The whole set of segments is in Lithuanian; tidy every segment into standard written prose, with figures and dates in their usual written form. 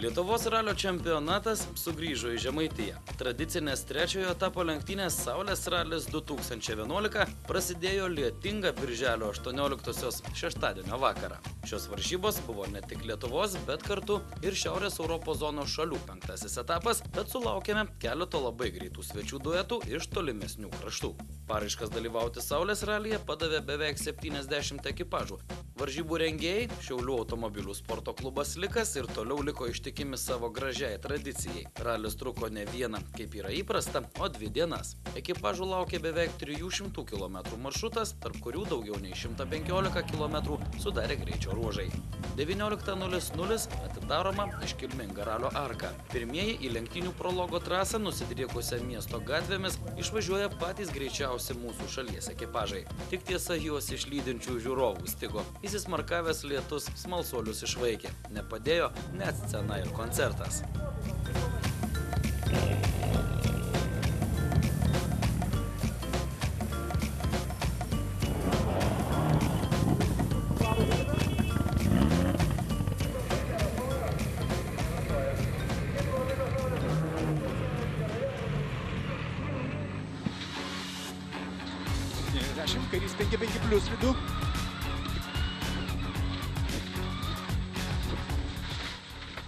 Lietuvos ralio čempionatas sugrįžo į Žemaitiją. Tradicinės trečiojo etapo lenktynės Saulės ralis 2011 prasidėjo lietingą birželio 18-osios šeštadienio vakarą. Šios varžybos buvo ne tik Lietuvos, bet kartu ir Šiaurės Europos zonos šalių penktasis etapas, bet sulaukėme keleto labai greitų svečių duetų iš tolimesnių kraštų. Paraiškas dalyvauti Saulės ralyje padavė beveik 70 ekipažų. Varžybų rengėjai Šiaulių automobilių sporto klubas Likas ir toliau liko ištikimi savo gražiai tradicijai. Ralis truko ne vieną, kaip yra įprasta, o 2 dienas. Ekipažų laukė beveik 300 km maršrutas, tarp kurių daugiau nei 115 km sudarė greičio ruožai. 19:00 atidaroma iškilminga ralio arka. Pirmieji į lenktynių prologo trasą nusidriekusią miesto gatvėmis išvažiuoja patys greičiausi mūsų šalies ekipažai. Tik tiesa, juos išlydinčių žiūrovų stigo. Įsismarkavęs lietus smalsuolius išvaikė. Nepadėjo net scena ir koncertas. Kairys 5-5+ vidų.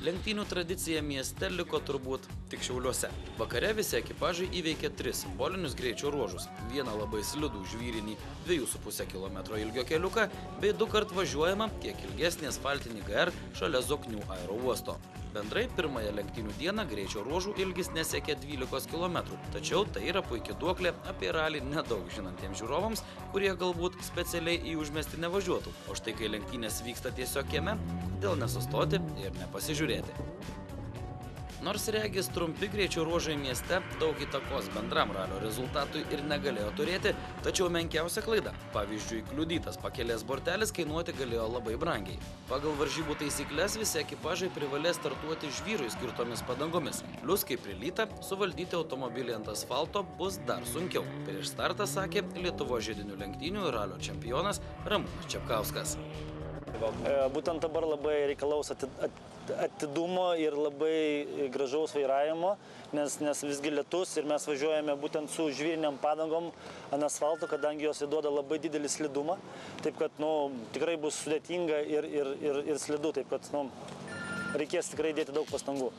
Lenktynių tradicija mieste liko turbūt tik Šiauliuose. Vakare visi ekipažai įveikė 3 simbolinius greičio ruožus, vieną labai slidų žvyrinį 2,5 km ilgio keliuką, bei 2 kart važiuojamą kiek ilgesnį asfaltinį GR šalia Zoknių aerouosto. Bendrai pirmąją lenktynių dieną greičio ruožų ilgis nesiekė 12 km, tačiau tai yra puikia duoklė apie ralį nedaug žinantiems žiūrovams, kurie galbūt specialiai į užmiestį nevažiuotų. O štai kai lenktynės vyksta tiesiog kieme, kodėl nesustoti ir nepasižiūrėti. Nors regis trumpi greičio ruožai mieste daug įtakos bendram ralio rezultatui ir negalėjo turėti, tačiau menkiausia klaida. Pavyzdžiui, kliudytas pakelės bortelis kainuoti galėjo labai brangiai. Pagal varžybų taisyklės visi ekipažai privalės startuoti žvyrui skirtomis padangomis. Plius, kaip prilyta, suvaldyti automobilį ant asfalto bus dar sunkiau. Prieš startą sakė Lietuvos žiedinių lenktynių ir ralio čempionas Ramūnas Čepkauskas. Būtent dabar labai reikalaus atidumo ir labai gražaus vairavimo, nes visgi lietus ir mes važiuojame būtent su žvyriniam padangom ant asfalto, kadangi jos įduoda labai didelį slidumą. Taip kad tikrai bus sudėtinga ir slidu, taip kad reikės tikrai dėti daug pastangų.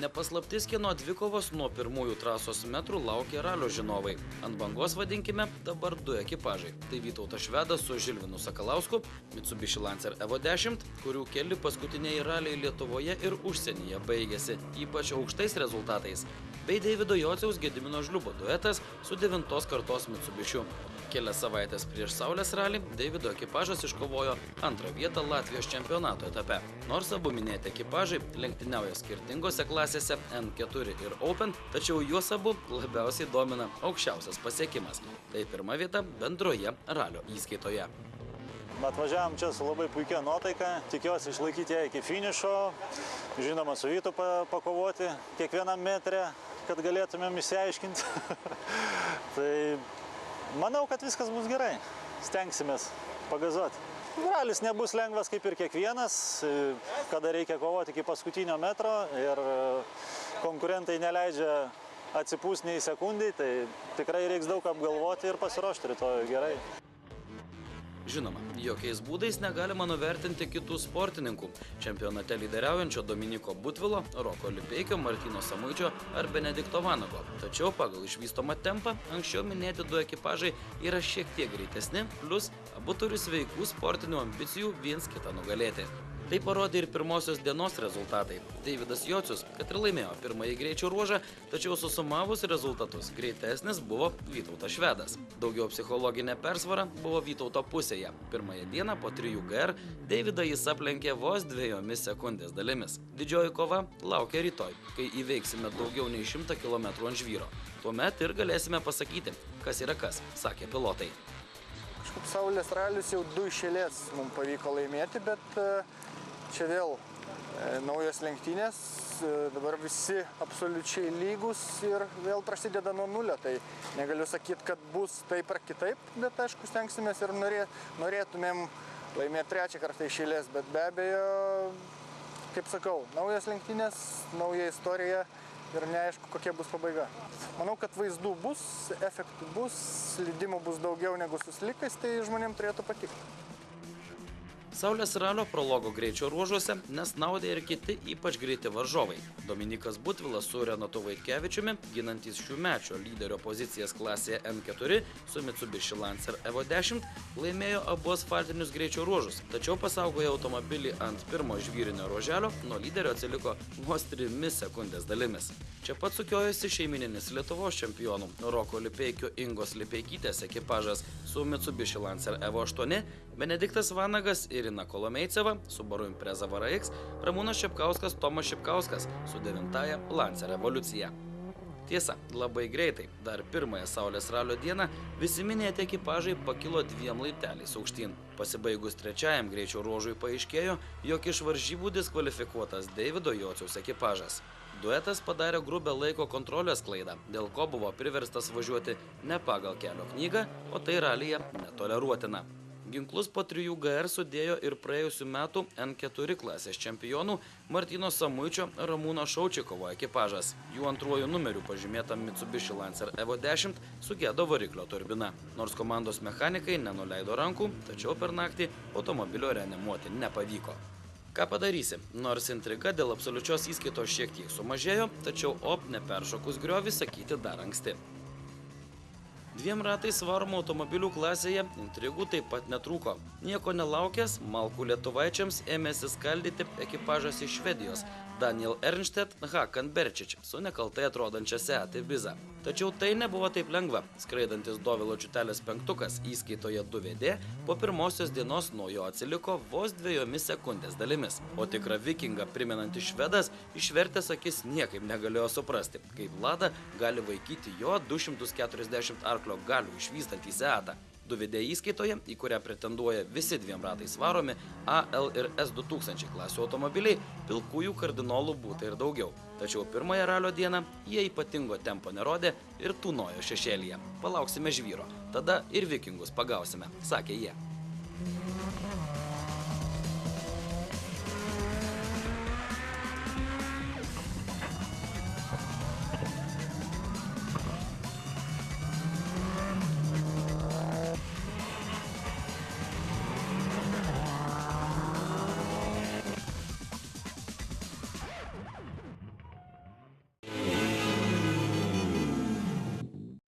Nepaslaptis, kieno dvikovos nuo pirmųjų trasos metrų laukia ralio žinovai. Ant bangos vadinkime dabar 2 ekipažai. Tai Vytautas Švedas su Žilvinu Sakalausku, Mitsubishi Lancer Evo 10, kurių keli paskutiniai raliai Lietuvoje ir užsienyje baigėsi ypač aukštais rezultatais, bei Deivido Jociaus Gedimino Žliubo duetas su 9 kartos Mitsubishiu. Kelias savaitės prieš Saulės ralį Deivido ekipažas iškovojo 2 vietą Latvijos čempionato etape. Nors abu minėti ekipažai lenktyniauja skirtingose klasėse N4 ir Open, tačiau juos abu labiausiai domina aukščiausias pasiekimas. Tai 1 vieta bendroje ralio įskaitoje. Atvažiavom čia su labai puikia nuotaika, tikiuosi išlaikyti ją iki finišo, žinoma su Vytu pakovoti kiekvienam metre, kad galėtumėm išsiaiškinti. Tai manau, kad viskas bus gerai, stengsimės pagazuoti. Ralis nebus lengvas kaip ir kiekvienas, kada reikia kovoti iki paskutinio metro ir konkurentai neleidžia atsipūsti nei sekundai, tai tikrai reiks daug apgalvoti ir pasiruošti rytoj gerai. Žinoma, jokiais būdais negalima nuvertinti kitų sportininkų. Čempionate lyderiaujančio Dominiko Butvilo, Roko Lipeikio, Martyno Samuičio ar Benedikto Vanago. Tačiau pagal išvystomą tempą anksčiau minėti 2 ekipažai yra šiek tiek greitesni, plus abu turi sveikų sportinių ambicijų viens kitą nugalėti. Tai parodė ir pirmosios dienos rezultatai. Deividas Jocius, kad ir laimėjo pirmąjį greičio ruožą, tačiau susumavus rezultatus greitesnis buvo Vytautas Švedas. Daugiau psichologinė persvara buvo Vytauto pusėje. Pirmąją dieną po 3 GR Deividą jis aplenkė vos 2 sekundės dalimis. Didžioji kova laukia rytoj, kai įveiksime daugiau nei 100 km ant žvyro. Tuomet ir galėsime pasakyti, kas yra kas, sakė pilotai. Kažkaip Saulės ralis jau 2 iš eilės mums pavyko laimėti, bet čia vėl naujos lenktynės, dabar visi absoliučiai lygus ir vėl prasideda nuo nulio. Tai negaliu sakyti, kad bus taip ar kitaip, bet aišku, stengsimės ir norėtumėm laimėti 3 kartą iš eilės, bet be abejo kaip sakau, naujas lenktynės, nauja istorija ir neaišku, kokia bus pabaiga. Manau, kad vaizdų bus, efektų bus, slydimų bus daugiau negu su slikais, tai žmonėms turėtų patikti. Saulės ralio prologo greičio ruožuose nesnaudė ir kiti ypač greiti varžovai. Dominikas Butvilas su Renatu Vaitkevičiumi, ginantis šiųmečio lyderio pozicijas klasėje N4 su Mitsubishi Lancer Evo 10, laimėjo abu asfaltinius greičio ruožus, tačiau pasaugojo automobilį ant pirmo žvyrinio ruoželio, nuo lyderio atsiliko vos 3 sekundės dalimis. Čia pat sukiojosi šeimininis Lietuvos čempionų Roko Lipeikio Ingos Lipeikytės ekipažas su Mitsubishi Lancer Evo 8, Benediktas Vanagas, Irina Kolomeiceva, Subaru Impreza VRX, Ramūnas Šepkauskas, Tomas Šepkauskas su 9-ąja Lancer Evoliucija. Tiesa, labai greitai, dar pirmąją Saulės ralio dieną, visi minėti ekipažai pakilo 2 laipteliais aukštyn. Pasibaigus 3-ajam greičio ruožui paaiškėjo, jog iš varžybų diskvalifikuotas Deivido Jociaus ekipažas. Duetas padarė grubę laiko kontrolės klaidą, dėl ko buvo priverstas važiuoti ne pagal kelio knygą, o tai ralyje netoleruotina. Ginklus po 3 GR sudėjo ir praėjusių metų N4 klasės čempionų Martyno Samuičio Ramūno Šaučikovo ekipažas. Jų antruoju numeriu pažymėta Mitsubishi Lancer Evo 10 sugedo variklio turbina. Nors komandos mechanikai nenuleido rankų, tačiau per naktį automobilio reanimuoti nepavyko. Ką padarysi? Nors intriga dėl absoliučios įskaitos šiek tiek sumažėjo, tačiau neperšokus griovį sakyti dar anksti. 2 ratais varomų automobilių klasėje intrigų taip pat netrūko. Nieko nelaukęs, Malkų lietuvaičiams ėmėsi skaldyti ekipažas iš Švedijos Daniel Ernstedt Hakan Berčič su nekaltai atrodančia Seat Ibiza. Tačiau tai nebuvo taip lengva. Skraidantis Dovilo Čiutelės 5 įskaitoje 2VD po pirmosios dienos nuo jo atsiliko vos 2 sekundės dalimis. O tikrą vikingą primenantis švedas išvertęs akis niekaip negalėjo suprasti, kaip Lada gali vaikyti jo 240 arklio galių išvystantį Seatą. 2VD įskaitoje, į kurią pretenduoja visi 2 ratais varomi A, L ir S2000 klasių automobiliai, pilkųjų kardinolų būta ir daugiau. Tačiau pirmąją ralio dieną jie ypatingo tempo nerodė ir tūnojo šešėlyje. Palauksime žvyro, tada ir vikingus pagausime, sakė jie.